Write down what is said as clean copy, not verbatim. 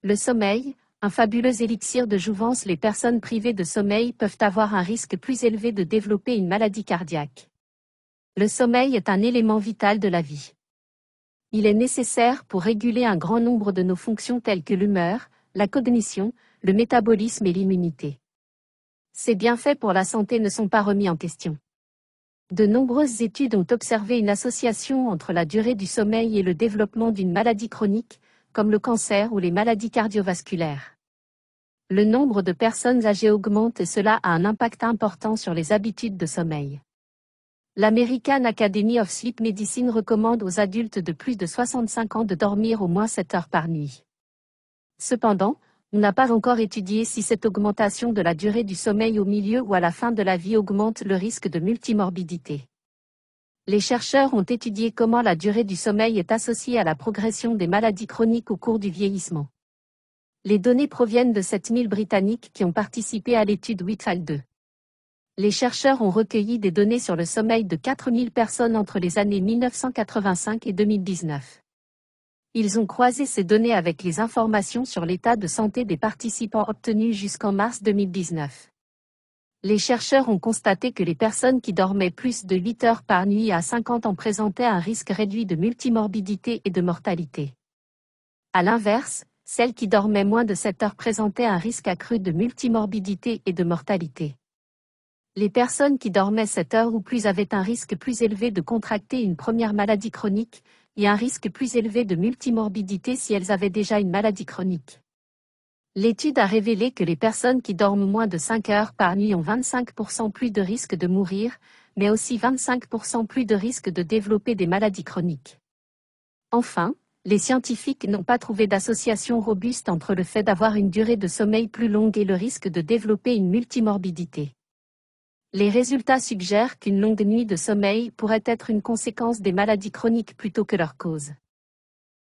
Le sommeil, un fabuleux élixir de jouvence. Les personnes privées de sommeil peuvent avoir un risque plus élevé de développer une maladie cardiaque. Le sommeil est un élément vital de la vie. Il est nécessaire pour réguler un grand nombre de nos fonctions telles que l'humeur, la cognition, le métabolisme et l'immunité. Ces bienfaits pour la santé ne sont pas remis en question. De nombreuses études ont observé une association entre la durée du sommeil et le développement d'une maladie chronique, comme le cancer ou les maladies cardiovasculaires. Le nombre de personnes âgées augmente et cela a un impact important sur les habitudes de sommeil. L'American Academy of Sleep Medicine recommande aux adultes de plus de 65 ans de dormir au moins 7 heures par nuit. Cependant, on n'a pas encore étudié si cette augmentation de la durée du sommeil au milieu ou à la fin de la vie augmente le risque de multimorbidité. Les chercheurs ont étudié comment la durée du sommeil est associée à la progression des maladies chroniques au cours du vieillissement. Les données proviennent de 7000 Britanniques qui ont participé à l'étude Whitfield 2. Les chercheurs ont recueilli des données sur le sommeil de 4000 personnes entre les années 1985 et 2019. Ils ont croisé ces données avec les informations sur l'état de santé des participants obtenues jusqu'en mars 2019. Les chercheurs ont constaté que les personnes qui dormaient plus de 8 heures par nuit à 50 ans présentaient un risque réduit de multimorbidité et de mortalité. À l'inverse, celles qui dormaient moins de 7 heures présentaient un risque accru de multimorbidité et de mortalité. Les personnes qui dormaient 7 heures ou plus avaient un risque plus élevé de contracter une première maladie chronique, et un risque plus élevé de multimorbidité si elles avaient déjà une maladie chronique. L'étude a révélé que les personnes qui dorment moins de 5 heures par nuit ont 25% plus de risque de mourir, mais aussi 25% plus de risque de développer des maladies chroniques. Enfin, les scientifiques n'ont pas trouvé d'association robuste entre le fait d'avoir une durée de sommeil plus longue et le risque de développer une multimorbidité. Les résultats suggèrent qu'une longue nuit de sommeil pourrait être une conséquence des maladies chroniques plutôt que leur cause.